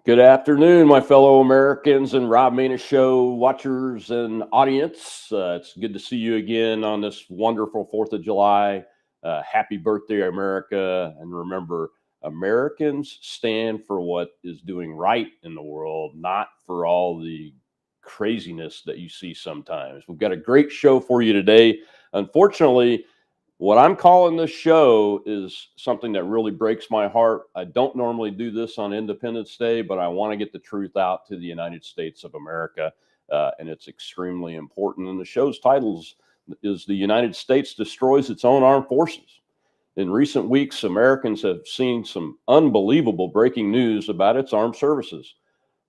Good afternoon, my fellow Americans and Rob Mena Show watchers and audience. It's good to see you again on this wonderful 4th of July. Happy birthday, America. And remember, Americans stand for what is doing right in the world, not for all the craziness that you see sometimes. We've got a great show for you today. Unfortunately, what I'm calling this show is something that really breaks my heart. I don't normally do this on Independence Day, but I want to get the truth out to the United States of America, and it's extremely important. And the show's title is The United States Destroys Its Own Armed Forces. In recent weeks, Americans have seen some unbelievable breaking news about its armed services.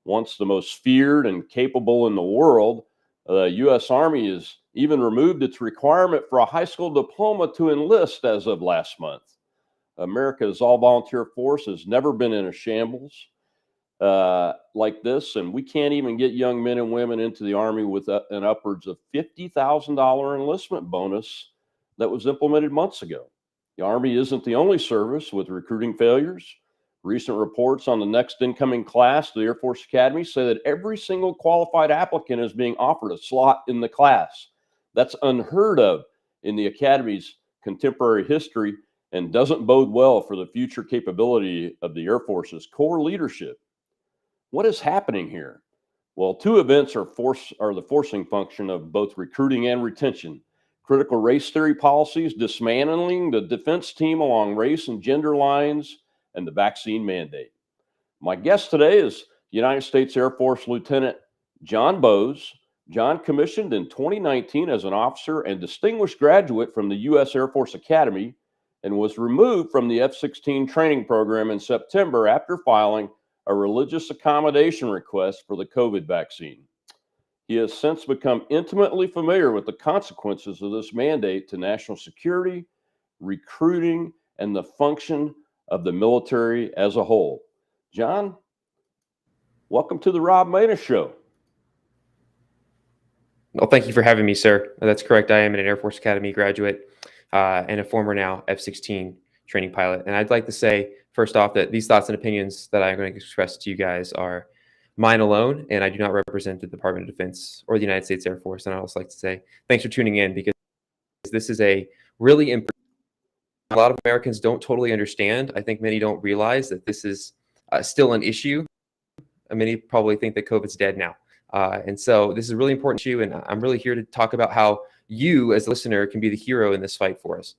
Once the most feared and capable in the world, the U.S. Army has even removed its requirement for a high school diploma to enlist as of last month. America's all-volunteer force has never been in a shambles like this, and we can't even get young men and women into the Army with an upwards of $50,000 enlistment bonus that was implemented months ago. The Army isn't the only service with recruiting failures. Recent reports on the next incoming class to the Air Force Academy say that every single qualified applicant is being offered a slot in the class. That's unheard of in the Academy's contemporary history and doesn't bode well for the future capability of the Air Force's core leadership. What is happening here? Well, two events are the forcing function of both recruiting and retention. Critical race theory policies dismantling the defense team along race and gender lines, and the vaccine mandate. My guest today is United States Air Force Lieutenant John Bode. John commissioned in 2019 as an officer and distinguished graduate from the U.S. Air Force Academy and was removed from the F-16 training program in September after filing a religious accommodation request for the COVID vaccine. He has since become intimately familiar with the consequences of this mandate to national security, recruiting, and the function of the military as a whole. John, welcome to the Rob Mena Show. Well, thank you for having me, sir. That's correct. I am an Air Force Academy graduate and a former now F-16 training pilot. And I'd like to say, first off, that these thoughts and opinions that I'm going to express to you guys are mine alone, and I do not represent the Department of Defense or the United States Air Force. And I'd also like to say thanks for tuning in, because this is a really important. A lot of Americans don't totally understand. I think many don't realize that this is still an issue. Many probably think that COVID's dead now. And so this is a really important issue, and I'm really here to talk about how you, as a listener, can be the hero in this fight for us.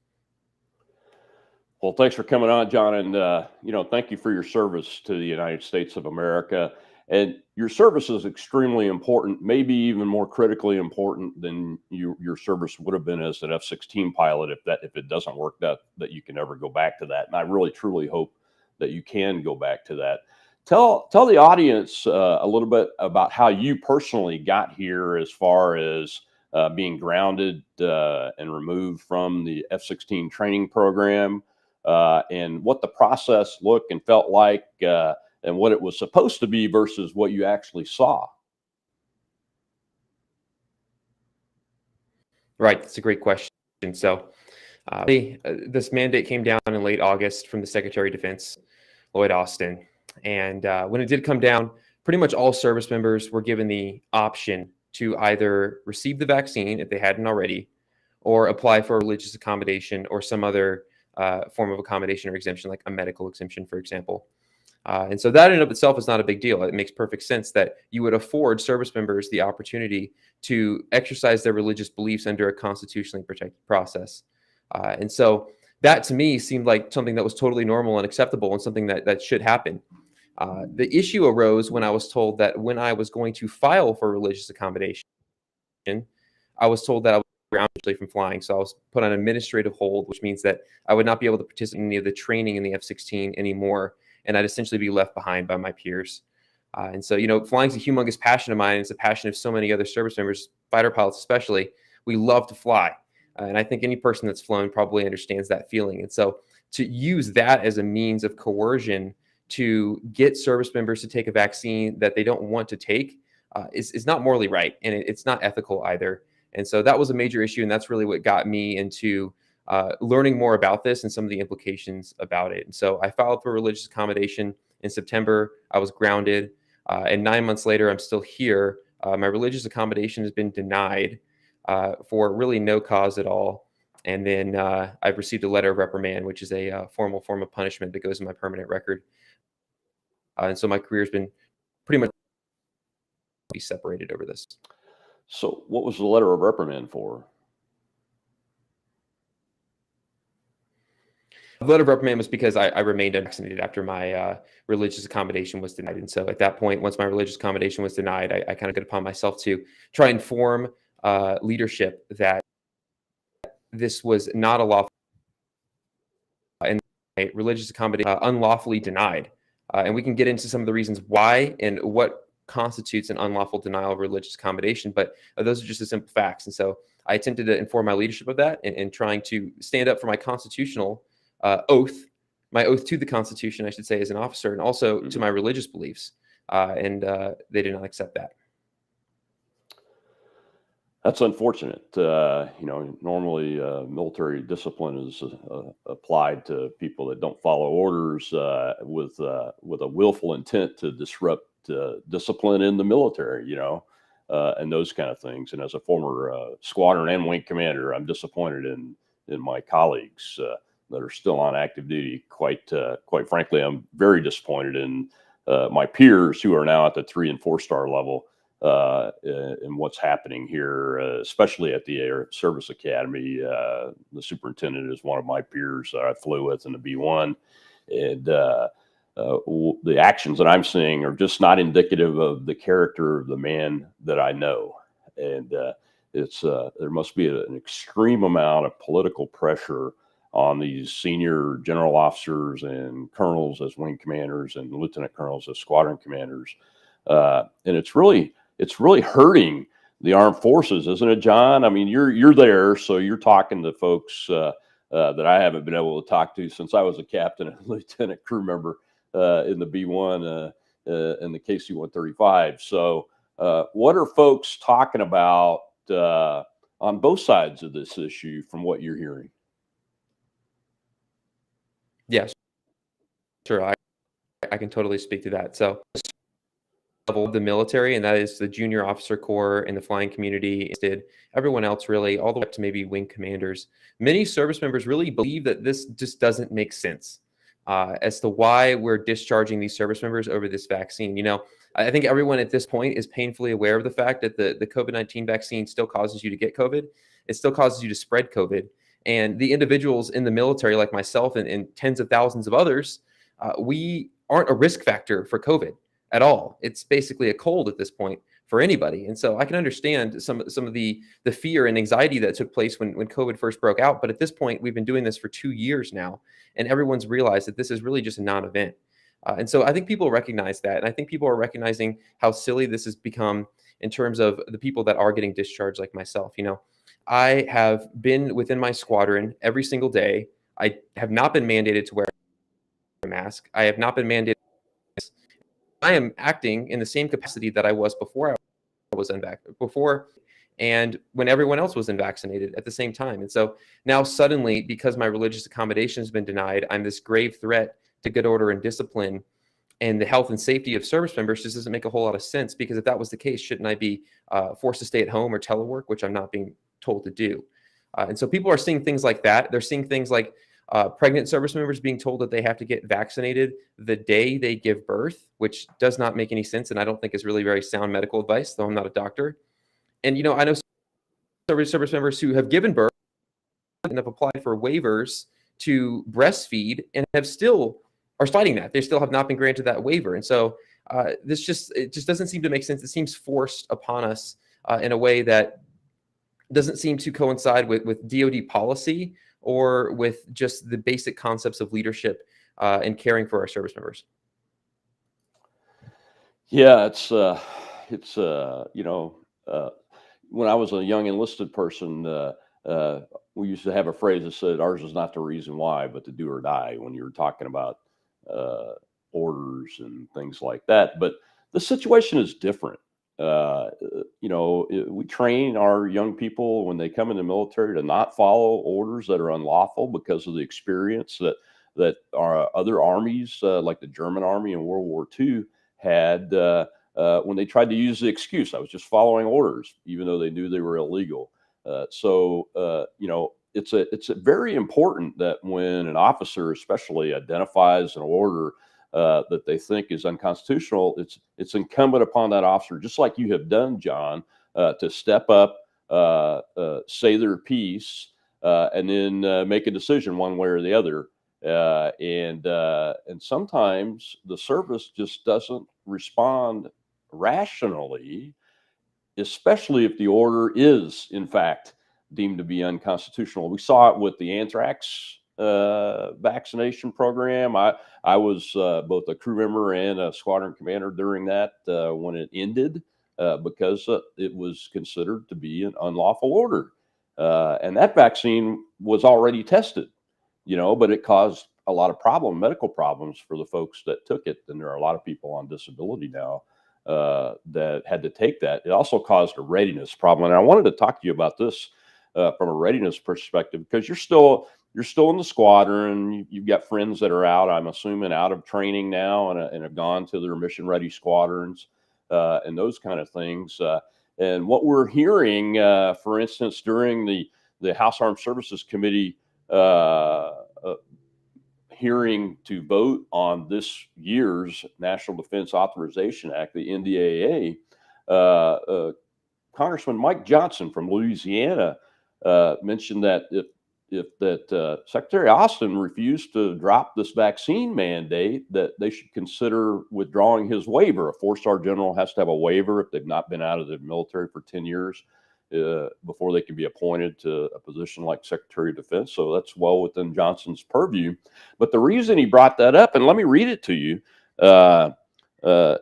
Well, thanks for coming on, John, and thank you for your service to the United States of America. And your service is extremely important, maybe even more critically important than your service would have been as an F-16 pilot if it doesn't work that you can ever go back to that. And I really, truly hope that you can go back to that. Tell the audience a little bit about how you personally got here as far as being grounded and removed from the F-16 training program, and what the process looked and felt like, and what it was supposed to be versus what you actually saw. Right. That's a great question. So this mandate came down in late August from the Secretary of Defense, Lloyd Austin. And when it did come down, pretty much all service members were given the option to either receive the vaccine if they hadn't already, or apply for a religious accommodation or some other form of accommodation or exemption, like a medical exemption, for example. And so that in and of itself is not a big deal. It makes perfect sense that you would afford service members the opportunity to exercise their religious beliefs under a constitutionally protected process. And so that to me seemed like something that was totally normal and acceptable and something that should happen. The issue arose when I was told that when I was going to file for religious accommodation, I was told that I was grounded from flying. So I was put on administrative hold, which means that I would not be able to participate in any of the training in the F-16 anymore. And I'd essentially be left behind by my peers. And so, flying is a humongous passion of mine. It's a passion of so many other service members, fighter pilots especially. We love to fly. And I think any person that's flown probably understands that feeling. And so to use that as a means of coercion to get service members to take a vaccine that they don't want to take is not morally right. And it's not ethical either. And so that was a major issue. And that's really what got me into learning more about this and some of the implications about it. And so I filed for religious accommodation In September, I was grounded. And 9 months later, I'm still here. My religious accommodation has been denied for really no cause at all. And then I've received a letter of reprimand, which is a formal form of punishment that goes in my permanent record. And so my career has been pretty much separated over this. So what was the letter of reprimand for? The letter of reprimand was because I remained unvaccinated after my religious accommodation was denied. And so at that point, once my religious accommodation was denied, I kind of took it upon myself to try and form leadership that this was not a lawful and religious accommodation unlawfully denied. And we can get into some of the reasons why and what constitutes an unlawful denial of religious accommodation, but those are just the simple facts. And so I attempted to inform my leadership of that and trying to stand up for my constitutional oath, my oath to the Constitution, I should say, as an officer, and also to my religious beliefs. And they did not accept that. That's unfortunate. Normally military discipline is applied to people that don't follow orders with a willful intent to disrupt discipline in the military, and those kind of things. And as a former squadron and wing commander, I'm disappointed in my colleagues that are still on active duty. Quite frankly, I'm very disappointed in my peers who are now at the 3 and 4 star level. And what's happening here, especially at the Air Service Academy. The superintendent is one of my peers I flew with in the B-1, and the actions that I'm seeing are just not indicative of the character of the man that I know. And there must be an extreme amount of political pressure on these senior general officers and colonels as wing commanders and lieutenant colonels as squadron commanders. And it's really hurting the armed forces, isn't it, John? I mean, you're there, so you're talking to folks that I haven't been able to talk to since I was a captain and lieutenant crew member in the B-1 in the KC-135. So what are folks talking about on both sides of this issue from what you're hearing? Yes, sure. I can totally speak to that. So level of the military, and that is the junior officer corps and the flying community, did everyone else really, all the way up to maybe wing commanders. Many service members really believe that this just doesn't make sense as to why we're discharging these service members over this vaccine. I think everyone at this point is painfully aware of the fact that the COVID-19 vaccine still causes you to get COVID. It still causes you to spread COVID. And the individuals in the military, like myself and tens of thousands of others, we aren't a risk factor for COVID at all. It's basically a cold at this point for anybody. And so I can understand some of the fear and anxiety that took place when COVID first broke out. But at this point, we've been doing this for 2 years now, and everyone's realized that this is really just a non-event. And so I think people recognize that. And I think people are recognizing how silly this has become in terms of the people that are getting discharged like myself. I have been within my squadron every single day. I have not been mandated to wear a mask. I have not been mandated. I am acting in the same capacity that I was before I was unvaccinated, and when everyone else was unvaccinated at the same time. And so now suddenly, because my religious accommodation has been denied, I'm this grave threat to good order and discipline, and the health and safety of service members just doesn't make a whole lot of sense, because if that was the case, shouldn't I be forced to stay at home or telework, which I'm not being told to do? And so people are seeing things like that. They're seeing things like pregnant service members being told that they have to get vaccinated the day they give birth, which does not make any sense, and I don't think is really very sound medical advice, though I'm not a doctor. And I know service members who have given birth and have applied for waivers to breastfeed and are fighting that. They still have not been granted that waiver. And so it just doesn't seem to make sense. It seems forced upon us in a way that doesn't seem to coincide with DoD policy or with just the basic concepts of leadership and caring for our service members. Yeah, when I was a young enlisted person, we used to have a phrase that said, "Ours is not the reason why, but the do or die," when you were talking about orders and things like that. But the situation is different. We train our young people when they come in the military to not follow orders that are unlawful because of the experience that that other armies, like the German army in World War II, had when they tried to use the excuse, I was just following orders, even though they knew they were illegal. It's very important that when an officer, especially, identifies an order that they think is unconstitutional, it's incumbent upon that officer, just like you have done, John, to step up, say their piece, and then make a decision one way or the other. And sometimes the service just doesn't respond rationally, especially if the order is, in fact, deemed to be unconstitutional. We saw it with the anthrax vaccination program. I was both a crew member and a squadron commander during that when it ended because it was considered to be an unlawful order. And that vaccine was already tested, but it caused a lot of medical problems for the folks that took it. And there are a lot of people on disability now that had to take that. It also caused a readiness problem. And I wanted to talk to you about this from a readiness perspective, because you're still in the squadron. You've got friends that are out, I'm assuming, out of training now and have gone to their mission ready squadrons and those kind of things. And what we're hearing, for instance, during the House Armed Services Committee hearing to vote on this year's National Defense Authorization Act, the NDAA, Congressman Mike Johnson from Louisiana mentioned that if Secretary Austin refused to drop this vaccine mandate, that they should consider withdrawing his waiver. A 4-star general has to have a waiver if they've not been out of the military for 10 years before they can be appointed to a position like Secretary of Defense. So that's well within Johnson's purview. But the reason he brought that up, and let me read it to you,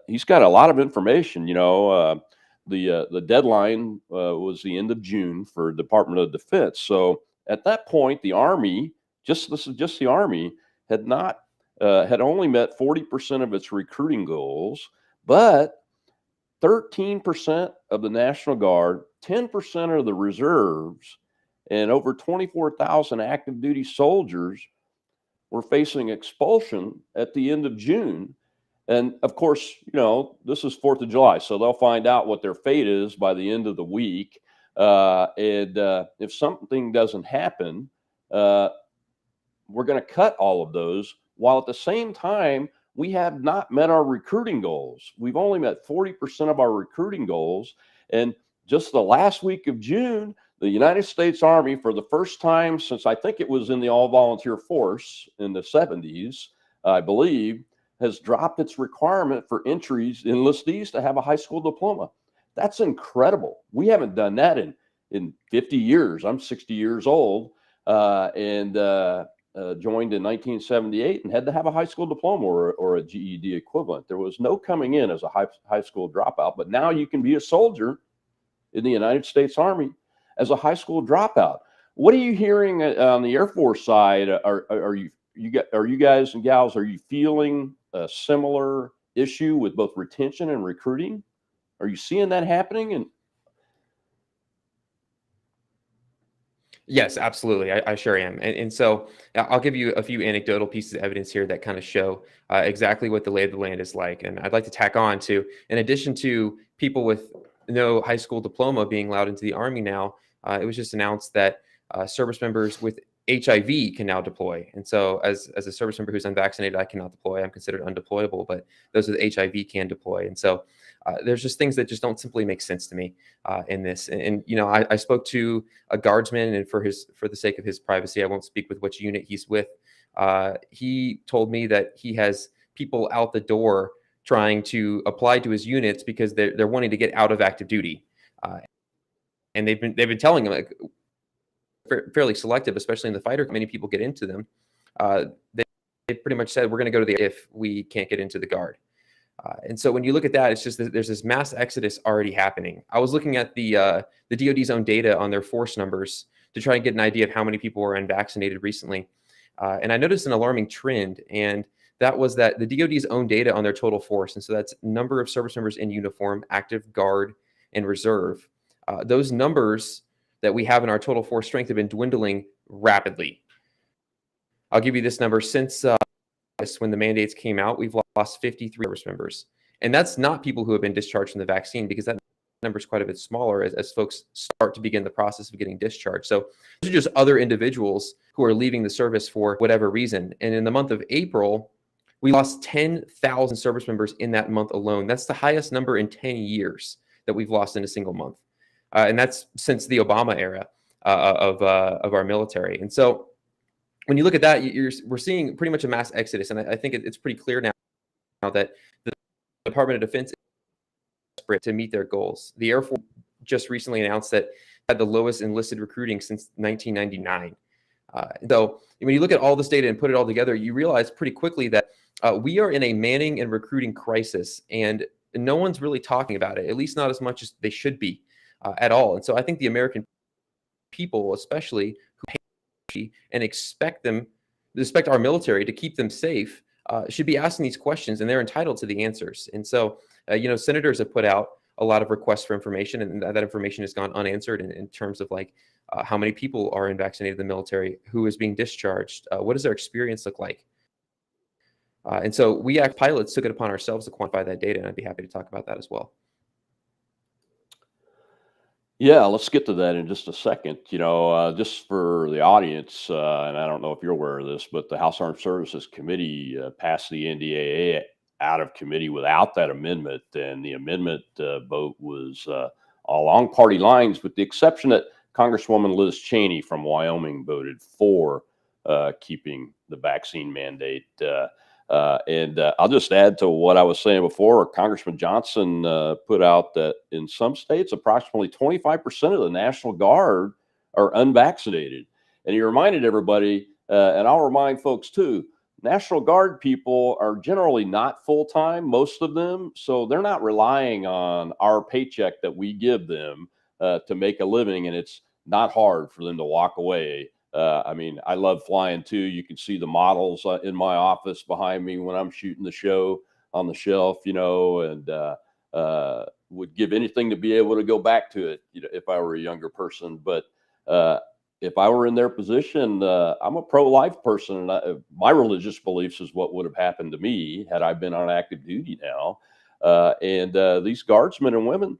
he's got a lot of information. The deadline was the end of June for Department of Defense. So at that point, the Army, this is just the Army, had only met 40% of its recruiting goals, but 13% of the National Guard, 10% of the reserves, and over 24,000 active duty soldiers were facing expulsion at the end of June. And of course, this is 4th of July, so they'll find out what their fate is by the end of the week. And if something doesn't happen, we're going to cut all of those, while at the same time, we have not met our recruiting goals. We've only met 40% of our recruiting goals. And just the last week of June, the United States Army, for the first time since I think it was in the all-volunteer force in the 70s, I believe, has dropped its requirement for enlistees to have a high school diploma. That's incredible. We haven't done that in 50 years. I'm 60 years old and joined in 1978 and had to have a high school diploma or a GED equivalent. There was no coming in as a high school dropout, but now you can be a soldier in the United States Army as a high school dropout. What are you hearing on the Air Force side? Are you guys and gals, are you feeling a similar issue with both retention and recruiting? Are you seeing that happening? And yes, absolutely. I sure am. And so I'll give you a few anecdotal pieces of evidence here that kind of show exactly what the lay of the land is like. And I'd like to tack on to, in addition to people with no high school diploma being allowed into the Army now, it was just announced that service members with HIV can now deploy. And so as a service member who's unvaccinated, I cannot deploy. I'm considered undeployable, but those with HIV can deploy. And so there's just things that just don't simply make sense to me in this. And I spoke to a guardsman, and for the sake of his privacy, I won't speak with which unit he's with. He told me that he has people out the door trying to apply to his units because they're wanting to get out of active duty. And they've been telling him, like, fairly selective, especially in the fighter. Many people get into them. They pretty much said, we're going to go to the if we can't get into the Guard. And so when you look at that, it's just that there's this mass exodus already happening. I was looking at the DoD's own data on their force numbers to try and get an idea of how many people were unvaccinated recently. And I noticed an alarming trend, and that was that the DoD's own data on their total force, and so that's number of service members in uniform, active, Guard, and reserve. Those numbers that we have in our total force strength have been dwindling rapidly. I'll give you this number. Since when the mandates came out, we've lost 53 service members. And that's not people who have been discharged from the vaccine, because that number is quite a bit smaller as folks start to begin the process of getting discharged. So those are just other individuals who are leaving the service for whatever reason. And in the month of April, we lost 10,000 service members in that month alone. That's the highest number in 10 years that we've lost in a single month. And that's since the Obama era of our military. And so when you look at that, we're seeing pretty much a mass exodus. And I think it's pretty clear now that the Department of Defense is desperate to meet their goals. The Air Force just recently announced that had the lowest enlisted recruiting since 1999. So when you look at all this data and put it all together, you realize pretty quickly that we are in a manning and recruiting crisis, and no one's really talking about it, at least not as much as they should be at all. And so I think the American people, especially who pay and expect our military to keep them safe, should be asking these questions, and they're entitled to the answers. And so, senators have put out a lot of requests for information, and that information has gone unanswered in terms of like how many people are unvaccinated in the military, who is being discharged, what does their experience look like? And so we, as pilots, took it upon ourselves to quantify that data, and I'd be happy to talk about that as well. Yeah, let's get to that in just a second. Just for the audience, and I don't know if you're aware of this, but the House Armed Services Committee passed the NDAA out of committee without that amendment, and the amendment vote was along party lines, with the exception that Congresswoman Liz Cheney from Wyoming voted for keeping the vaccine mandate. And I'll just add to what I was saying before. Congressman Johnson put out that in some states, approximately 25% of the National Guard are unvaccinated. And he reminded everybody, and I'll remind folks too, National Guard people are generally not full-time, most of them. So they're not relying on our paycheck that we give them to make a living. And it's not hard for them to walk away. I love flying too. You can see the models in my office behind me when I'm shooting the show on the shelf, and would give anything to be able to go back to it, if I were a younger person. But if I were in their position, I'm a pro-life person, and my religious beliefs is what would have happened to me had I been on active duty now. And these guardsmen and women,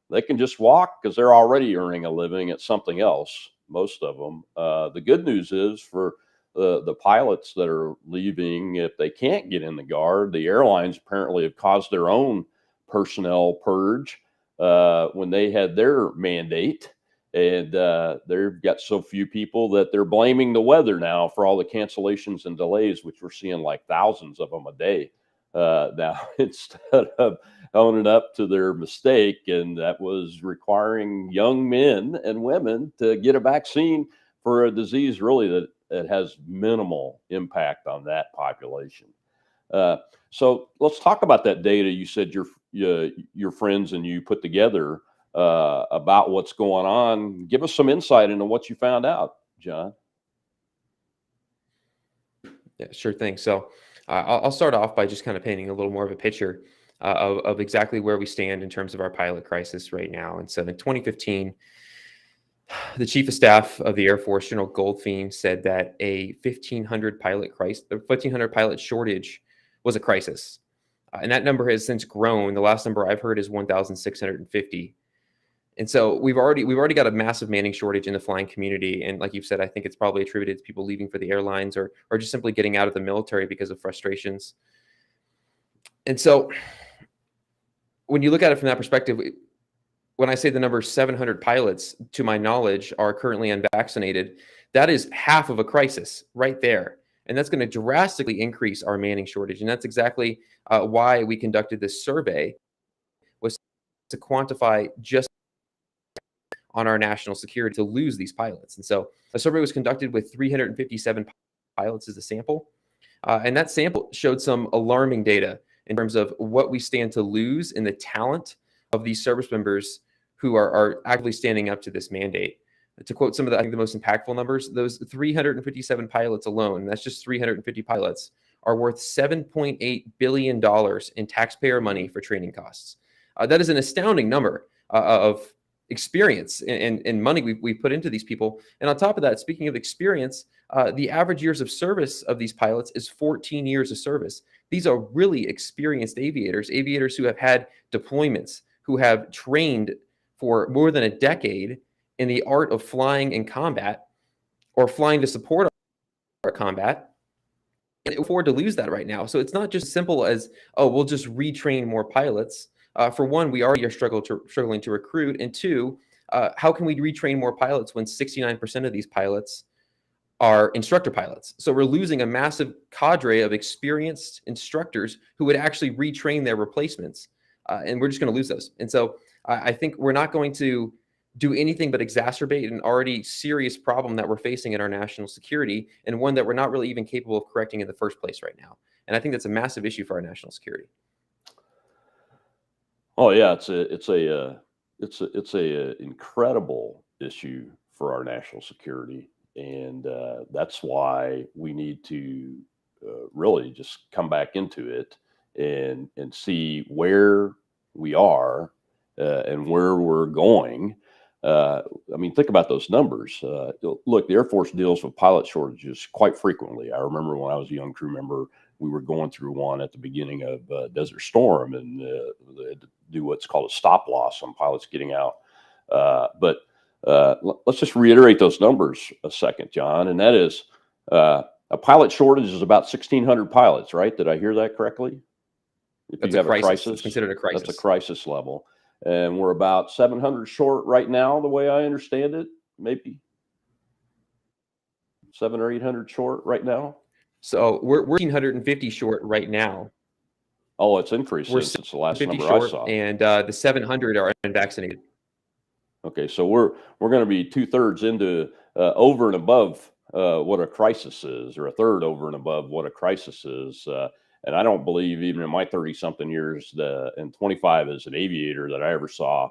they can just walk because they're already earning a living at something else. Most of them. The good news is for the pilots that are leaving, if they can't get in the Guard, the airlines apparently have caused their own personnel purge when they had their mandate. And they've got so few people that they're blaming the weather now for all the cancellations and delays, which we're seeing like thousands of them a day now, instead of owning up to their mistake. And that was requiring young men and women to get a vaccine for a disease really that has minimal impact on that population. So let's talk about that data you said your friends and you put together about what's going on. Give us some insight into what you found out, John. Yeah, sure thing. So I'll start off by just kind of painting a little more of a picture of exactly where we stand in terms of our pilot crisis right now. And so in 2015, the Chief of Staff of the Air Force, General Goldfein, said that a 1,500 pilot shortage was a crisis. And that number has since grown. The last number I've heard is 1,650. And so we've already got a massive manning shortage in the flying community. And like you've said, I think it's probably attributed to people leaving for the airlines or just simply getting out of the military because of frustrations. And so when you look at it from that perspective, when I say the number 700 pilots, to my knowledge, are currently unvaccinated, that is half of a crisis right there. And that's going to drastically increase our manning shortage. And that's exactly why we conducted this survey, was to quantify just on our national security to lose these pilots. And so a survey was conducted with 357 pilots as a sample. And that sample showed some alarming data in terms of what we stand to lose in the talent of these service members who are actively standing up to this mandate. To quote some of the, I think the most impactful numbers, those 357 pilots alone, and that's just 350 pilots, are worth $7.8 billion in taxpayer money for training costs. That is an astounding number of experience and money we put into these people. And on top of that, speaking of experience, the average years of service of these pilots is 14 years of service. These are really experienced aviators who have had deployments, who have trained for more than a decade in the art of flying in combat or flying to support our combat. And it can afford to lose that right now. So it's not just simple as, oh, we'll just retrain more pilots. For one, we already are struggling to recruit. And two, how can we retrain more pilots when 69% of these pilots are instructor pilots? So we're losing a massive cadre of experienced instructors who would actually retrain their replacements. And we're just going to lose those. And so I think we're not going to do anything but exacerbate an already serious problem that we're facing in our national security, and one that we're not really even capable of correcting in the first place right now. And I think that's a massive issue for our national security. Oh yeah, it's a incredible issue for our national security, and that's why we need to really just come back into it and see where we are and where we're going. I mean, think about those numbers. Look, the Air Force deals with pilot shortages quite frequently. I remember when I was a young crew member, we were going through one at the beginning of Desert Storm, and they had to do what's called a stop loss on pilots getting out. But let's just reiterate those numbers a second, John. And that is a pilot shortage is about 1,600 pilots, right? Did I hear that correctly? If That's you have a crisis. a crisis, it's considered a crisis. That's a crisis level. And we're about 700 short right now, the way I understand it, maybe 700 or 800 short right now. So we're 1,450 short right now. Oh, it's increased We're since the last 50 number short, I saw. and the 700 are unvaccinated. Okay, so we're going to be 2/3 into over and above what a crisis is, or a third over and above what a crisis is. And I don't believe, even in my 30-something years and 25 as an aviator, that I ever saw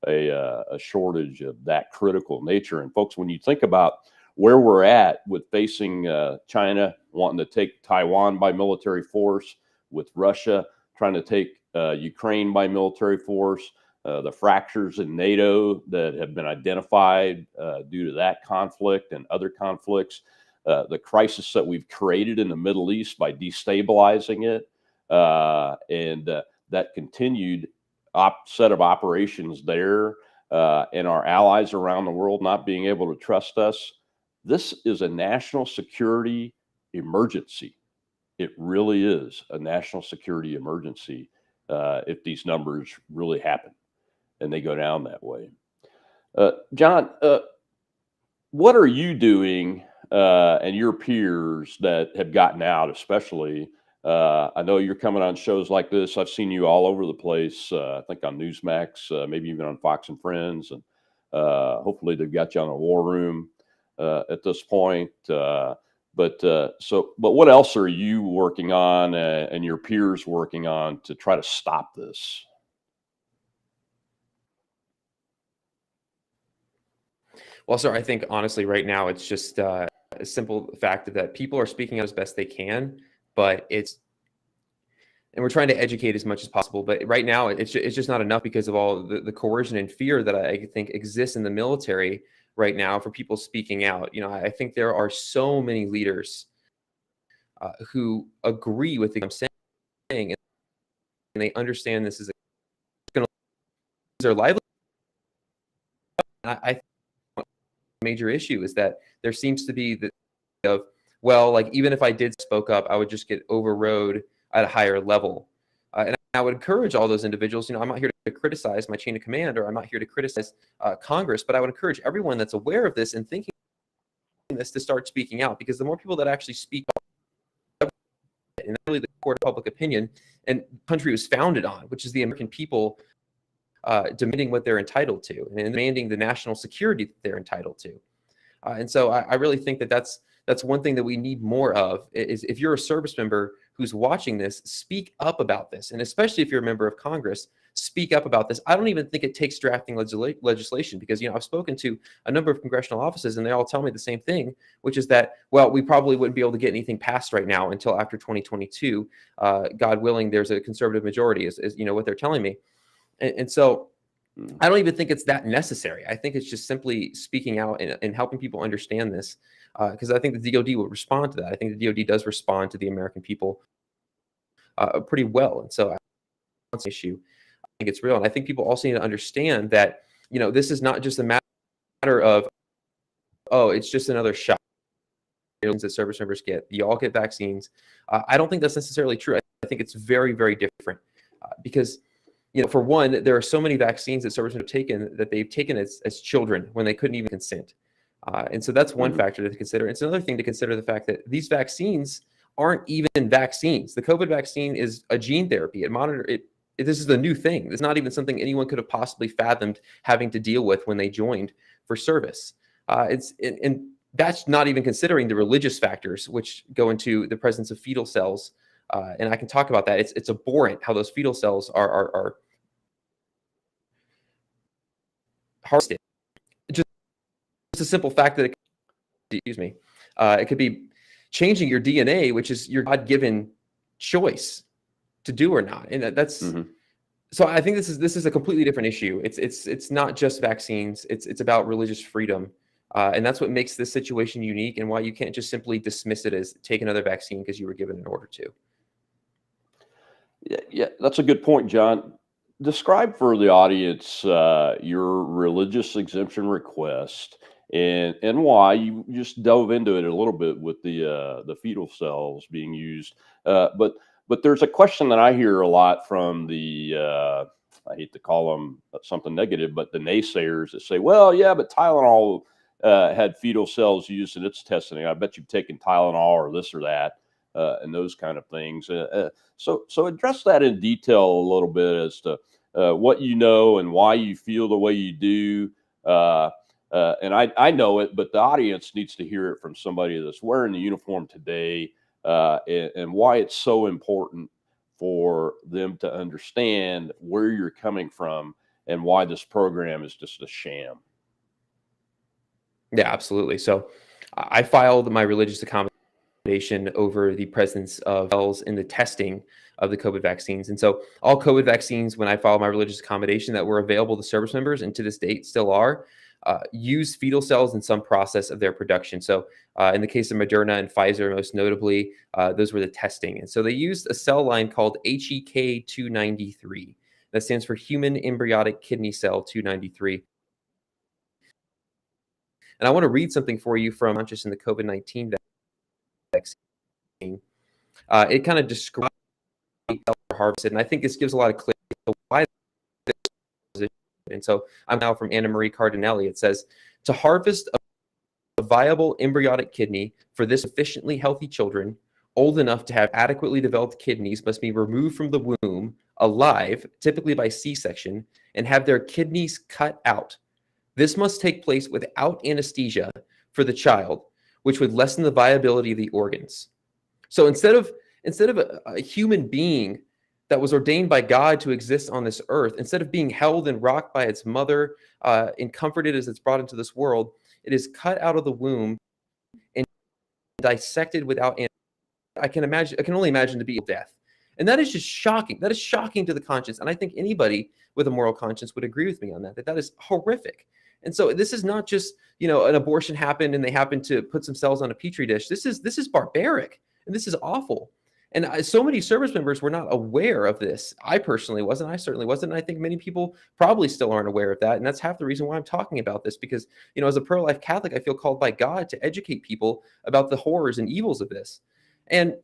a shortage of that critical nature. And folks, when you think about where we're at with facing China wanting to take Taiwan by military force, with Russia trying to take Ukraine by military force, the fractures in NATO that have been identified due to that conflict and other conflicts, the crisis that we've created in the Middle East by destabilizing it, and that continued set of operations there, and our allies around the world not being able to trust us. This is a national security emergency. It really is a national security emergency if these numbers really happen and they go down that way. John, what are you doing and your peers that have gotten out, especially? I know you're coming on shows like this. I've seen you all over the place, I think on Newsmax, maybe even on Fox and Friends. And hopefully they've got you on a War Room at this point. But what else are you working on and your peers working on to try to stop this? Well, sir, I think honestly, right now, it's just a simple fact that people are speaking out as best they can, and we're trying to educate as much as possible. But right now, it's just not enough because of all the coercion and fear that I think exists in the military right now for people speaking out. You know, I think there are so many leaders who agree with what I'm saying, and they understand this is going to lose their livelihood. I think a major issue is that there seems to be even if I did spoke up, I would just get overrode at a higher level. And I would encourage all those individuals, I'm not here to criticize my chain of command, or I'm not here to criticize Congress, but I would encourage everyone that's aware of this and thinking this to start speaking out, because the more people that actually speak up, and not really the court of public opinion and the country was founded on, which is the American people demanding what they're entitled to and demanding the national security that they're entitled to. And so I really think that's one thing that we need more of, is if you're a service member who's watching this, speak up about this. And especially if you're a member of Congress, speak up about this. I don't even think it takes drafting legislation, because, I've spoken to a number of congressional offices and they all tell me the same thing, which is that, well, we probably wouldn't be able to get anything passed right now until after 2022. God willing, there's a conservative majority is what they're telling me. And so I don't even think it's that necessary. I think it's just simply speaking out and helping people understand this, because I think the DoD will respond to that. I think the DoD does respond to the American people pretty well, and so it's an issue. I think it's real, and I think people also need to understand that this is not just a matter of, oh, it's just another shot that service members get. You all get vaccines. I don't think that's necessarily true. I think it's very, very different because, for one, there are so many vaccines that service members have taken that they've taken as children when they couldn't even consent. And so that's one factor to consider. It's another thing to consider the fact that these vaccines aren't even vaccines. The COVID vaccine is a gene therapy. This is the new thing. It's not even something anyone could have possibly fathomed having to deal with when they joined for service. And that's not even considering the religious factors, which go into the presence of fetal cells. And I can talk about that. It's abhorrent how those fetal cells are harvested. Just a simple fact that it could be changing your DNA, which is your God-given choice to do or not. And that's so I think this is a completely different issue. It's not just vaccines. It's about religious freedom. And that's what makes this situation unique and why you can't just simply dismiss it as take another vaccine because you were given an order to. Yeah, that's a good point, John. Describe for the audience your religious exemption request and why. You just dove into it a little bit with the fetal cells being used, but there's a question that I hear a lot from the I hate to call them something negative, but the naysayers that say, "Well, yeah, but Tylenol had fetal cells used in its testing. I bet you've taken Tylenol or this or that." And those kind of things. So address that in detail a little bit as to what you know and why you feel the way you do. And I know it, but the audience needs to hear it from somebody that's wearing the uniform today, and why it's so important for them to understand where you're coming from and why this program is just a sham. Yeah, absolutely. So I filed my religious accommodation over the presence of cells in the testing of the COVID vaccines. And so all COVID vaccines, when I filed my religious accommodation that were available to service members and to this date still are, use fetal cells in some process of their production. So in the case of Moderna and Pfizer, most notably, those were the testing. And so they used a cell line called HEK 293. That stands for human embryonic kidney cell 293. And I want to read something for you from just in the COVID-19 vaccine. It kind of describes harvested, and I think this gives a lot of clarity to why this position. And so I'm now from Anna Marie Cardinelli. It says, to harvest a viable embryonic kidney for this sufficiently healthy children old enough to have adequately developed kidneys must be removed from the womb alive, typically by C-section, and have their kidneys cut out. This must take place without anesthesia for the child, which would lessen the viability of the organs. So instead of a human being that was ordained by God to exist on this earth, instead of being held and rocked by its mother and comforted as it's brought into this world, it is cut out of the womb and dissected without I can only imagine to be death. And that is just shocking. That is shocking to the conscience. And I think anybody with a moral conscience would agree with me on that is horrific. And so this is not just, an abortion happened and they happened to put some cells on a petri dish. This is barbaric and this is awful. And so many service members were not aware of this. I personally wasn't. I certainly wasn't. And I think many people probably still aren't aware of that. And that's half the reason why I'm talking about this, because, as a pro-life Catholic, I feel called by God to educate people about the horrors and evils of this. And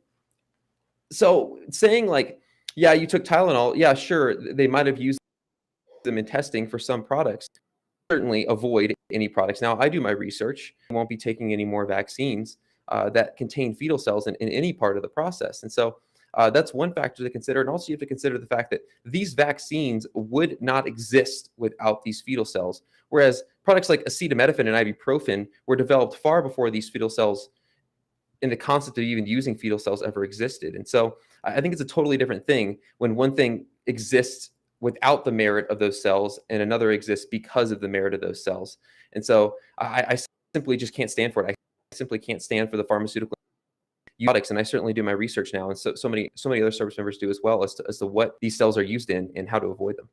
so saying like, yeah, you took Tylenol. Yeah, sure. They might have used them in testing for some products. Certainly avoid any products. Now, I do my research. I won't be taking any more vaccines that contain fetal cells in any part of the process. And so that's one factor to consider. And also you have to consider the fact that these vaccines would not exist without these fetal cells. Whereas products like acetaminophen and ibuprofen were developed far before these fetal cells and the concept of even using fetal cells ever existed. And so I think it's a totally different thing when one thing exists without the merit of those cells and another exists because of the merit of those cells. And so I simply just can't stand for it. I simply can't stand for the pharmaceutical products, and I certainly do my research now, and so many other service members do as well as to what these cells are used in and how to avoid them.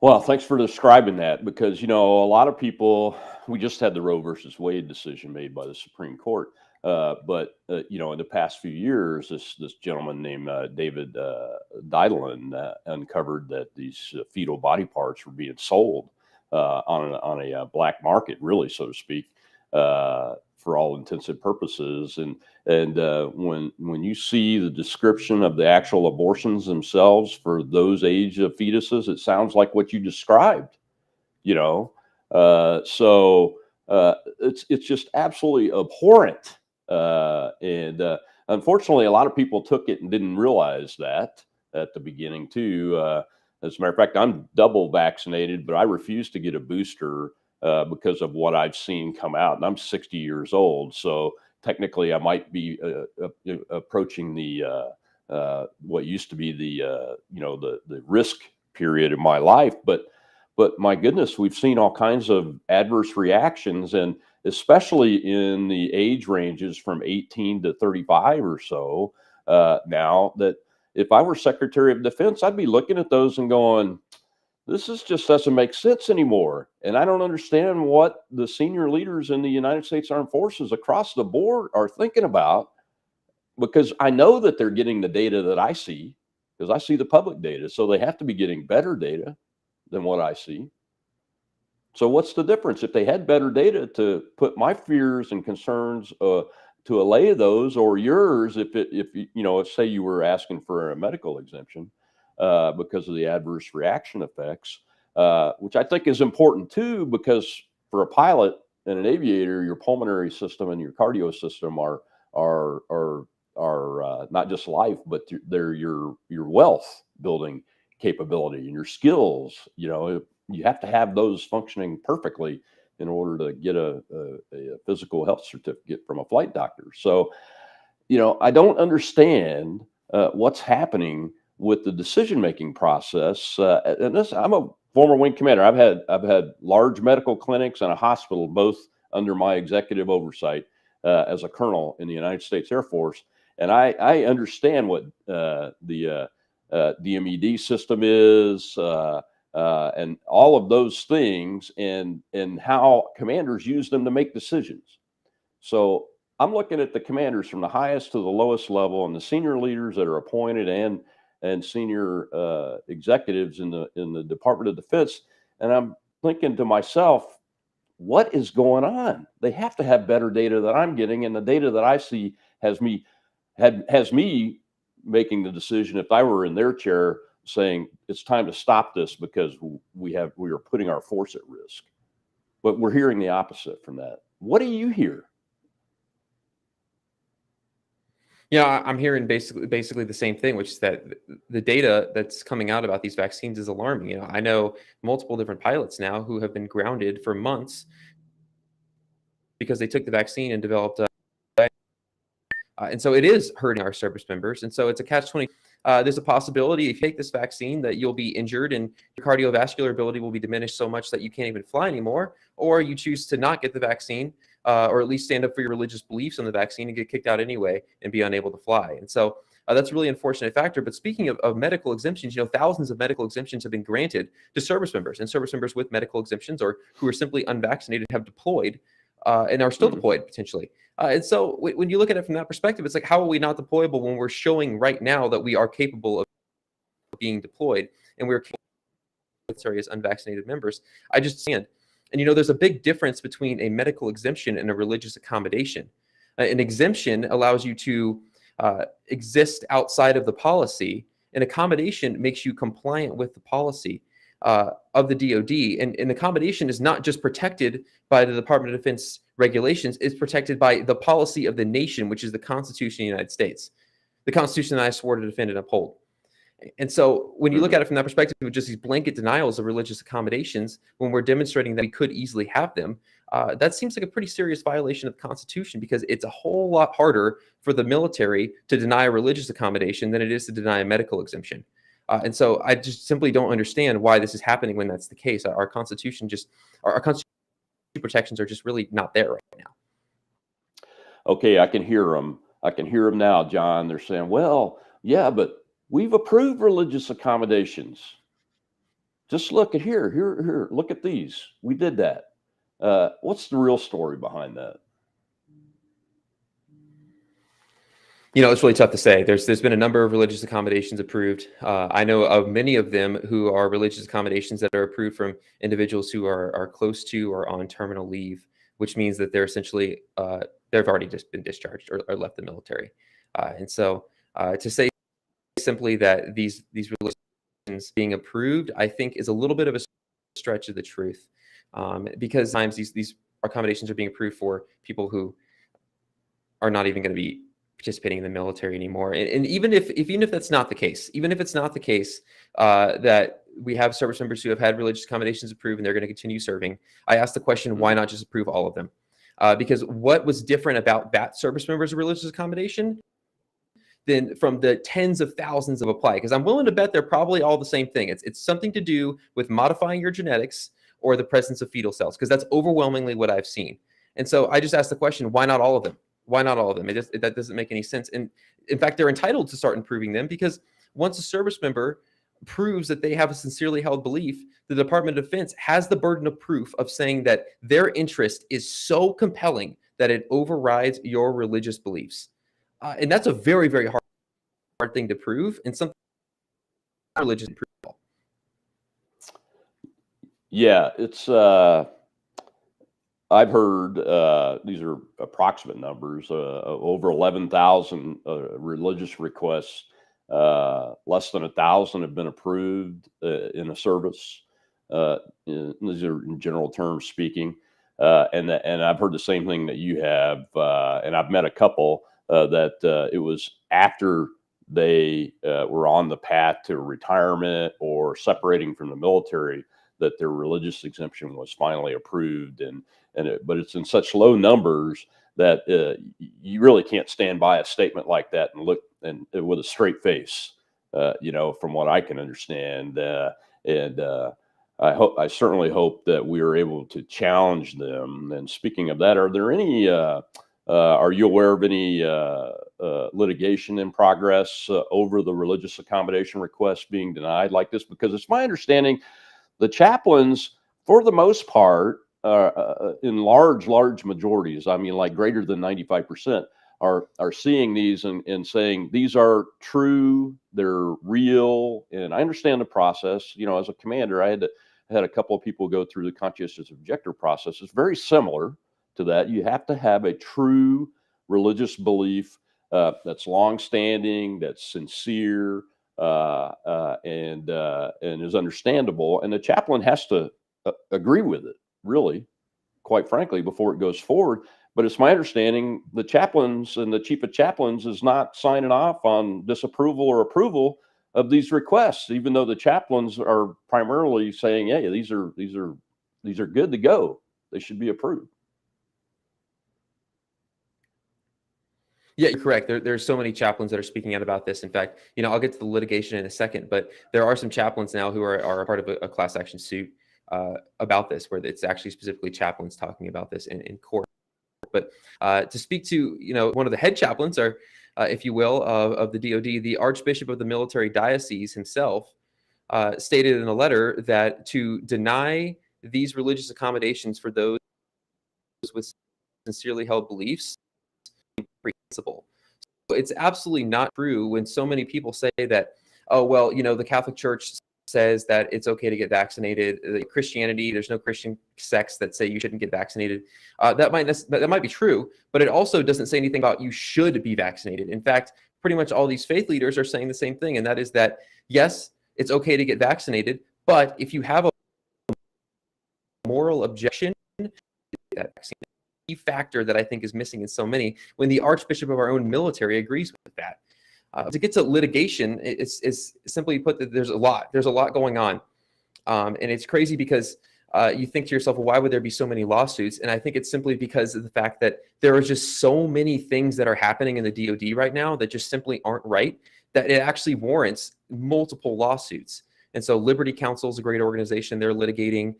Well, thanks for describing that because, a lot of people, we just had the Roe versus Wade decision made by the Supreme Court. But in the past few years, this gentleman named David Dylan uncovered that these fetal body parts were being sold on a black market, really, so to speak, for all intents and purposes. And when you see the description of the actual abortions themselves for those age of fetuses, it sounds like what you described. You know, it's just absolutely abhorrent. And unfortunately, a lot of people took it and didn't realize that at the beginning too. As a matter of fact, I'm double vaccinated, but I refuse to get a booster because of what I've seen come out. And I'm 60 years old, so technically I might be approaching the what used to be the risk period of my life. But my goodness, we've seen all kinds of adverse reactions, and especially in the age ranges from 18 to 35 or so. Now that if I were Secretary of Defense, I'd be looking at those and going, this just doesn't make sense anymore. And I don't understand what the senior leaders in the United States Armed Forces across the board are thinking about, because I know that they're getting the data that I see, because I see the public data. So they have to be getting better data than what I see. So what's the difference? If they had better data to put my fears and concerns to allay those, or yours, if say you were asking for a medical exemption because of the adverse reaction effects, which I think is important too, because for a pilot and an aviator, your pulmonary system and your cardio system are not just life, but they're your wealth building capability and your skills. You have to have those functioning perfectly in order to get a physical health certificate from a flight doctor. So, I don't understand what's happening with the decision-making process. And I'm a former wing commander. I've had large medical clinics and a hospital, both under my executive oversight as a colonel in the United States Air Force. And I understand what the DMED system is, and all of those things, and how commanders use them to make decisions. So I'm looking at the commanders from the highest to the lowest level, and the senior leaders that are appointed, and senior executives in the Department of Defense, and I'm thinking to myself, what is going on? They have to have better data than I'm getting, and the data that I see has me making the decision, if I were in their chair, saying it's time to stop this because we are putting our force at risk. But we're hearing the opposite from that. What do you hear? Yeah, I'm hearing basically the same thing, which is that the data that's coming out about these vaccines is alarming. I know multiple different pilots now who have been grounded for months because they took the vaccine and developed and so it is hurting our service members. And so it's a catch-20. There's a possibility if you take this vaccine that you'll be injured and your cardiovascular ability will be diminished so much that you can't even fly anymore, or you choose to not get the vaccine, or at least stand up for your religious beliefs on the vaccine and get kicked out anyway and be unable to fly. And so that's a really unfortunate factor. But speaking of medical exemptions, thousands of medical exemptions have been granted to service members, and service members with medical exemptions or who are simply unvaccinated have deployed and are still deployed potentially. And so when you look at it from that perspective, it's like, how are we not deployable when we're showing right now that we are capable of being deployed, and we're capable as unvaccinated members? I just stand. And there's a big difference between a medical exemption and a religious accommodation. An exemption allows you to exist outside of the policy. An accommodation makes you compliant with the policy of the DoD. And accommodation is not just protected by the Department of Defense regulations, it's protected by the policy of the nation, which is the Constitution of the United States, the Constitution that I swore to defend and uphold. And so when you look at it from that perspective, with just these blanket denials of religious accommodations, when we're demonstrating that we could easily have them, that seems like a pretty serious violation of the Constitution, because it's a whole lot harder for the military to deny a religious accommodation than it is to deny a medical exemption. And so I just simply don't understand why this is happening when that's the case. Our Constitution our Constitution protections are just really not there right now. Okay, I can hear them. I can hear them now, John. They're saying, well, yeah, but we've approved religious accommodations. Just look at here. Look at these. We did that. What's the real story behind that? It's really tough to say. There's been a number of religious accommodations approved. I know of many of them who are religious accommodations that are approved from individuals who are close to or on terminal leave, which means that they're essentially they've already just been discharged or left the military. And so to say simply that these religions being approved, I think, is a little bit of a stretch of the truth, because sometimes these accommodations are being approved for people who are not even going to be participating in the military anymore. And even if that's not the case, even if it's not the case that we have service members who have had religious accommodations approved and they're going to continue serving, I asked the question, why not just approve all of them? Because what was different about that service member's religious accommodation than from the tens of thousands of apply? Because I'm willing to bet they're probably all the same thing. It's something to do with modifying your genetics or the presence of fetal cells, because that's overwhelmingly what I've seen. And so I just asked the question, why not all of them? Why not all of them? That doesn't make any sense. And in fact, they're entitled to start improving them, because once a service member proves that they have a sincerely held belief, the Department of Defense has the burden of proof of saying that their interest is so compelling that it overrides your religious beliefs. And that's a very, very hard thing to prove, and something religious proof. Yeah, it's I've heard these are approximate numbers, over 11,000 religious requests. Less than 1,000 have been approved in a service. These are in general terms speaking. And I've heard the same thing that you have. And I've met a couple that it was after they were on the path to retirement or separating from the military that their religious exemption was finally approved. But it's in such low numbers that you really can't stand by a statement like that and look and with a straight face, from what I can understand. I certainly hope that we are able to challenge them. And speaking of that, are there any? Are you aware of any litigation in progress over the religious accommodation requests being denied like this? Because it's my understanding the chaplains, for the most part, in large majorities, I mean, like greater than 95%, are seeing these and saying these are true, they're real. And I understand the process. As a commander, I had a couple of people go through the conscientious objector process. It's very similar to that. You have to have a true religious belief that's longstanding, that's sincere, and is understandable. And the chaplain has to agree with it, really, quite frankly, before it goes forward. But it's my understanding the chaplains and the chief of chaplains is not signing off on disapproval or approval of these requests, even though the chaplains are primarily saying, "Yeah, these are good to go. They should be approved." Yeah, you're correct. There's so many chaplains that are speaking out about this. In fact, I'll get to the litigation in a second, but there are some chaplains now who are a part of a class action suit about this, where it's actually specifically chaplains talking about this in court. But to speak to, one of the head chaplains, or if you will, of the DoD, the Archbishop of the military diocese himself stated in a letter that to deny these religious accommodations for those with sincerely held beliefs principle. So it's absolutely not true when so many people say that, oh, well, the Catholic Church says that it's okay to get vaccinated. Christianity, there's no Christian sects that say you shouldn't get vaccinated. That might be true, but it also doesn't say anything about you should be vaccinated. In fact, pretty much all these faith leaders are saying the same thing, and that is that, yes, it's okay to get vaccinated, but if you have a moral objection to that vaccine, key factor that I think is missing in so many, when the Archbishop of our own military agrees with that. To get to litigation, it's simply put that there's a lot going on. And it's crazy because you think to yourself, well, why would there be so many lawsuits? And I think it's simply because of the fact that there are just so many things that are happening in the DoD right now that just simply aren't right, that it actually warrants multiple lawsuits. And so Liberty Counsel is a great organization. They're litigating.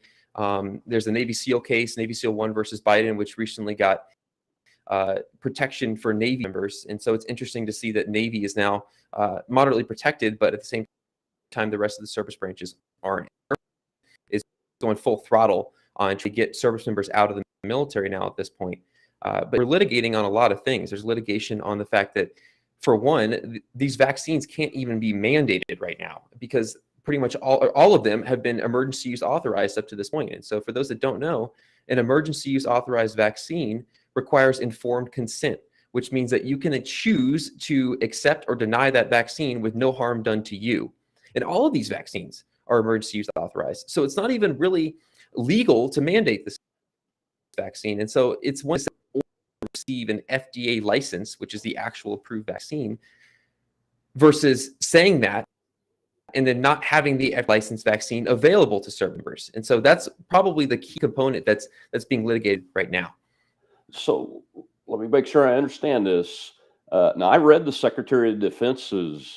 There's the Navy SEAL case, Navy SEAL 1 versus Biden, which recently got protection for Navy members. And so it's interesting to see that Navy is now moderately protected, but at the same time, the rest of the service branches aren't. going full throttle on to get service members out of the military now at this point. But we're litigating on a lot of things. There's litigation on the fact that, for one, these vaccines can't even be mandated right now because pretty much all of them have been emergency use authorized up to this point. And so for those that don't know, an emergency use authorized vaccine requires informed consent, which means that you can choose to accept or deny that vaccine with no harm done to you. And all of these vaccines are emergency use authorized. So it's not even really legal to mandate this vaccine. And so it's one to receive an FDA license, which is the actual approved vaccine, versus saying that and then not having the licensed vaccine available to service members. And so that's probably the key component that's being litigated right now. So let me make sure I understand this. Now, I read the Secretary of Defense's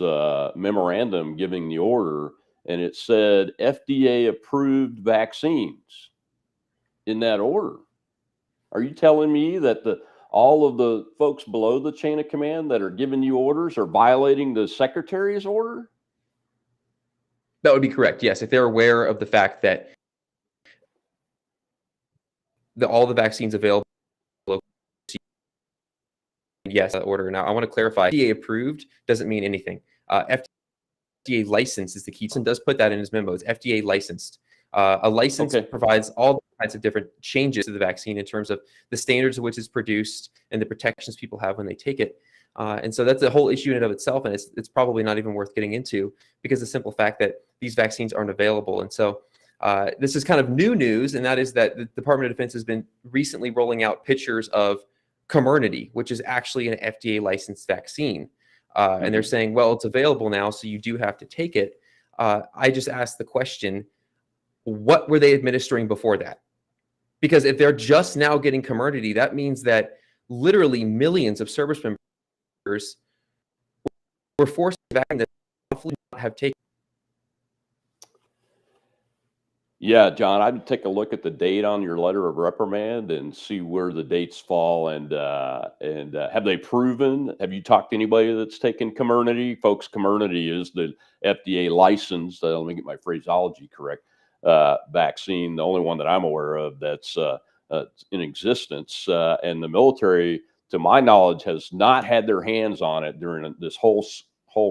memorandum giving the order, and it said FDA approved vaccines in that order. Are you telling me that all of the folks below the chain of command that are giving you orders are violating the Secretary's order? That would be correct. Yes, if they're aware of the fact that all the vaccines available, yes, that order. Now, I want to clarify: FDA approved doesn't mean anything. FDA licensed is the key. And does put that in his memo. It's FDA licensed. A license provides all kinds of different changes to the vaccine in terms of the standards of which it's produced and the protections people have when they take it. And so that's a whole issue in and of itself, and it's probably not even worth getting into because the simple fact that these vaccines aren't available. And so this is kind of new news, and that is that the Department of Defense has been recently rolling out pictures of Comirnaty, which is actually an FDA licensed vaccine. And they're saying, well, it's available now, so you do have to take it. I just asked the question, what were they administering before that? Because if they're just now getting Comirnaty, that means that literally millions of service members were forced to vaccine that hopefully not have taken. Yeah, John, I'd take a look at the date on your letter of reprimand and see where the dates fall. And have they proven? Have you talked to anybody that's taken Comirnaty? Folks, Comirnaty is the FDA licensed. Let me get my phraseology correct. Vaccine, the only one that I'm aware of that's in existence, and the military, to my knowledge, has not had their hands on it during this whole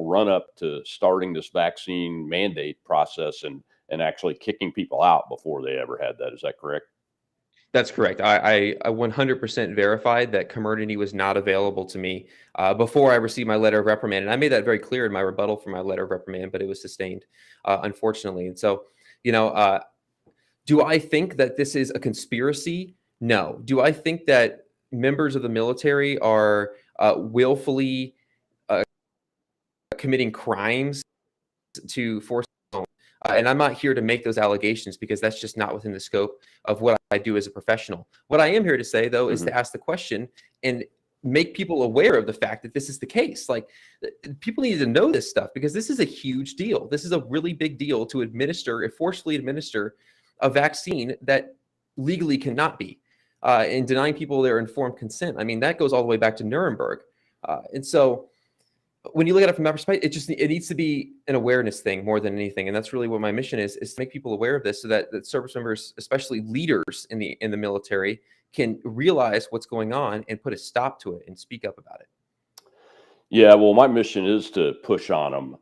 run up to starting this vaccine mandate process and actually kicking people out before they ever had that. Is that correct? That's correct. I 100% verified that Comirnaty was not available to me before I received my letter of reprimand. And I made that very clear in my rebuttal for my letter of reprimand, but it was sustained, unfortunately. And so, do I think that this is a conspiracy? No. Do I think that members of the military are willfully committing crimes to force? And I'm not here to make those allegations because that's just not within the scope of what I do as a professional. What I am here to say, though, is to ask the question and make people aware of the fact that this is the case. Like, people need to know this stuff because this is a huge deal. This is a really big deal to forcefully administer a vaccine that legally cannot be, and denying people their informed consent. I mean, that goes all the way back to Nuremberg. And so when you look at it from that perspective, it needs to be an awareness thing more than anything. And that's really what my mission is to make people aware of this so that service members, especially leaders in the military, can realize what's going on and put a stop to it and speak up about it. Yeah, well, my mission is to push on them.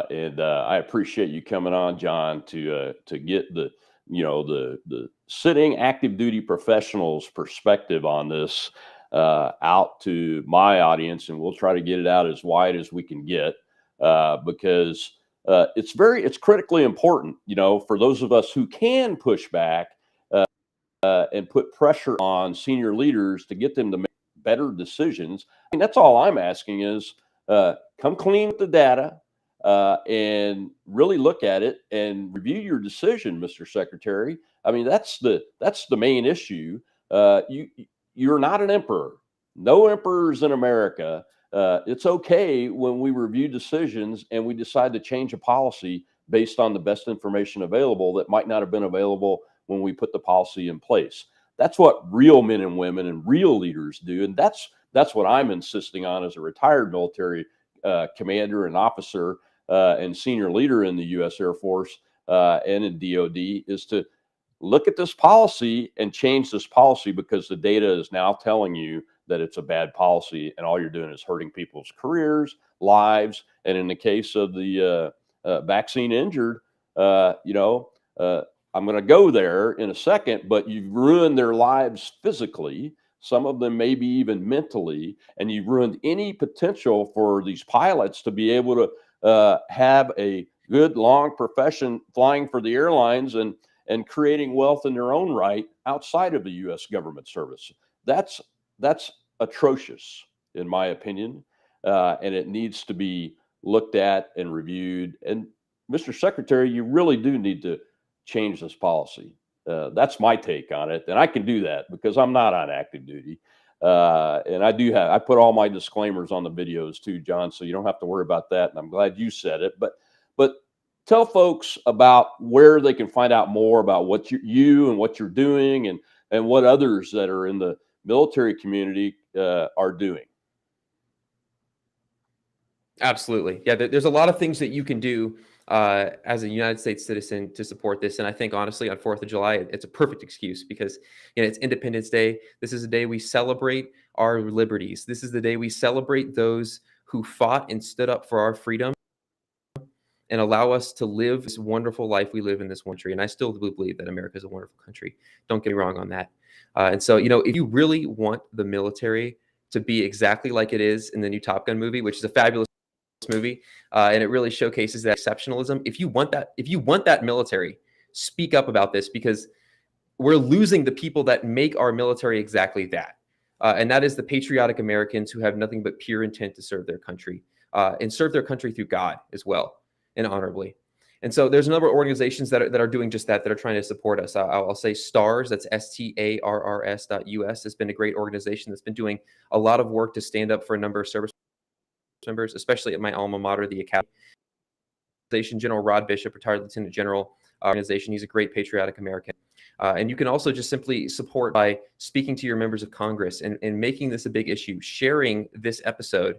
And I appreciate you coming on, John, to get the sitting active duty professionals perspective on this out to my audience, and we'll try to get it out as wide as we can get because it's critically important, for those of us who can push back and put pressure on senior leaders to get them to make better decisions. I mean, that's all I'm asking is come clean with the data and really look at it and review your decision, Mr. Secretary. I mean, that's the main issue. You're not an emperor. No emperors in America. It's okay when we review decisions and we decide to change a policy based on the best information available that might not have been available when we put the policy in place. That's what real men and women and real leaders do. And that's what I'm insisting on as a retired military commander and officer and senior leader in the U.S. Air Force and in DOD is to look at this policy and change this policy, because the data is now telling you that it's a bad policy, and all you're doing is hurting people's careers, lives, and in the case of the vaccine injured, you know, I'm going to go there in a second, but you've ruined their lives physically, some of them maybe even mentally, and you've ruined any potential for these pilots to be able to have a good long profession flying for the airlines and creating wealth in their own right outside of the U.S. government service. That's atrocious, in my opinion, and it needs to be looked at and reviewed. And Mr. Secretary, you really do need to change this policy. That's my take on it, and I can do that because I'm not on active duty, and I put all my disclaimers on the videos too, John, so you don't have to worry about that. And I'm glad you said it, but tell folks about where they can find out more about what you and what you're doing, and what others that are in the military community are doing. Absolutely. Yeah, there's a lot of things that you can do as a United States citizen to support this. And I think, honestly, on 4th of July, it's a perfect excuse because, you know, it's Independence Day. This is a day we celebrate our liberties. This is the day we celebrate those who fought and stood up for our freedom and allow us to live this wonderful life we live in this country. And I still do believe that America is a wonderful country. Don't get me wrong on that. And so, you know, if you really want the military to be exactly like it is in the new Top Gun movie, which is a fabulous movie, and it really showcases that exceptionalism. If you want that military, speak up about this, because we're losing the people that make our military exactly that. And that is the patriotic Americans who have nothing but pure intent to serve their country, and serve their country through God as well, and honorably. And so there's a number of organizations that are doing just that are trying to support us. I'll say STARS, that's STARRS.US, has been a great organization that's been doing a lot of work to stand up for a number of service members, especially at my alma mater, the Academy. General Rod Bishop, retired Lieutenant General organization. He's a great patriotic American. And you can also just simply support by speaking to your members of Congress and making this a big issue, sharing this episode,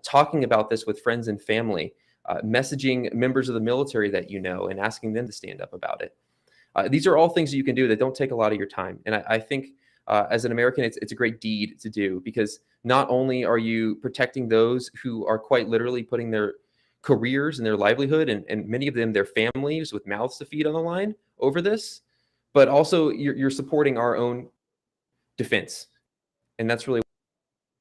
talking about this with friends and family, messaging members of the military that you know and asking them to stand up about it. These are all things that you can do that don't take a lot of your time. And I think as an American, it's a great deed to do, because not only are you protecting those who are quite literally putting their careers and their livelihood and many of them their families with mouths to feed on the line over this, but also you're supporting our own defense. And that's really,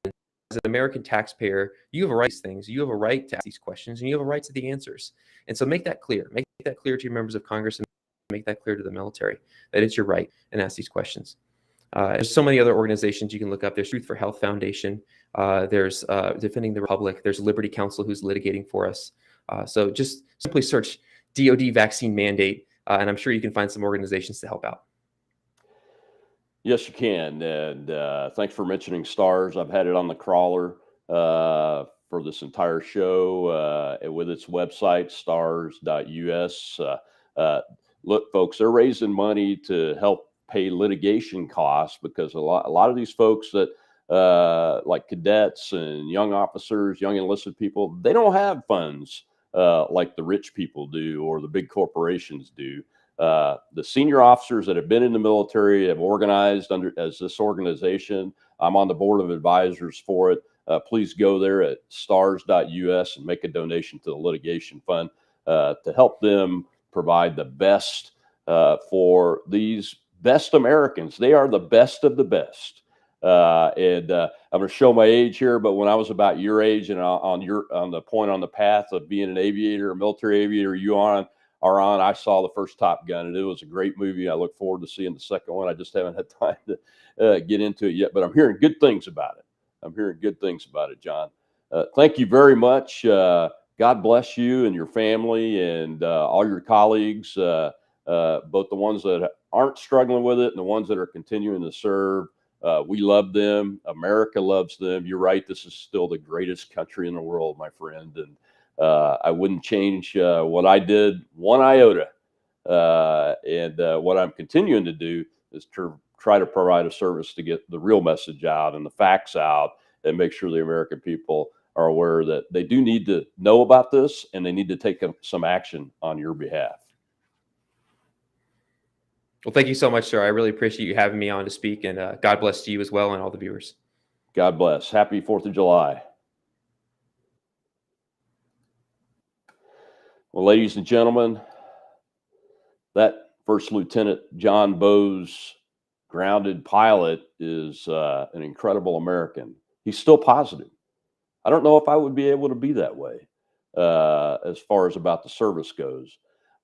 as an American taxpayer, you have a right to these things. You have a right to ask these questions, and you have a right to the answers. And so make that clear. Make that clear to your members of Congress, and make that clear to the military that it's your right and ask these questions. There's so many other organizations you can look up. There's Truth for Health Foundation. There's Defending the Republic. There's Liberty Counsel, who's litigating for us. So just simply search DoD vaccine mandate, and I'm sure you can find some organizations to help out. Yes, you can. And thanks for mentioning STARS. I've had it on the crawler for this entire show with its website, stars.us. Look, folks, they're raising money to help pay litigation costs, because a lot of these folks that like cadets and young officers, young enlisted people, they don't have funds like the rich people do or the big corporations do. The senior officers that have been in the military have organized as this organization. I'm on the board of advisors for it. Please go there at stars.us and make a donation to the litigation fund to help them provide the best for these best Americans. They are the best of the best. And I'm going to show my age here, but when I was about your age and on the point on the path of being an aviator, a military aviator, I saw the first Top Gun, and it was a great movie. I look forward to seeing the second one. I just haven't had time to get into it yet, but I'm hearing good things about it. John. Thank you very much. God bless you and your family and all your colleagues, both the ones that aren't struggling with it and the ones that are continuing to serve. We love them. America loves them. You're right. This is still the greatest country in the world, my friend. And I wouldn't change what I did one iota. And what I'm continuing to do is to try to provide a service to get the real message out and the facts out, and make sure the American people are aware that they do need to know about this, and they need to take some action on your behalf. Well, thank you so much, sir. I really appreciate you having me on to speak, and God bless to you as well and all the viewers. God bless. Happy 4th of July. Well, ladies and gentlemen, that First Lieutenant John Bowe's grounded pilot is an incredible American. He's still positive. I don't know if I would be able to be that way as far as about the service goes,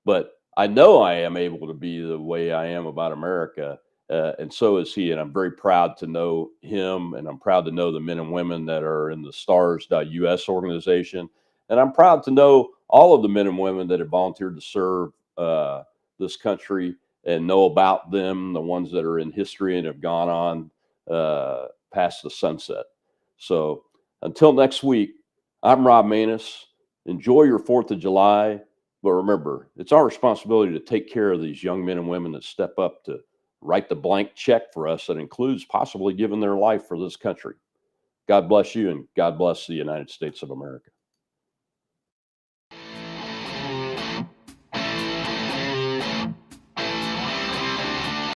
but I know I am able to be the way I am about America, and so is he. And I'm very proud to know him, and I'm proud to know the men and women that are in the stars.us organization. And I'm proud to know all of the men and women that have volunteered to serve this country and know about them, the ones that are in history and have gone on past the sunset. So until next week, I'm Rob Maness. Enjoy your 4th of July. But remember, it's our responsibility to take care of these young men and women that step up to write the blank check for us that includes possibly giving their life for this country. God bless you, and God bless the United States of America.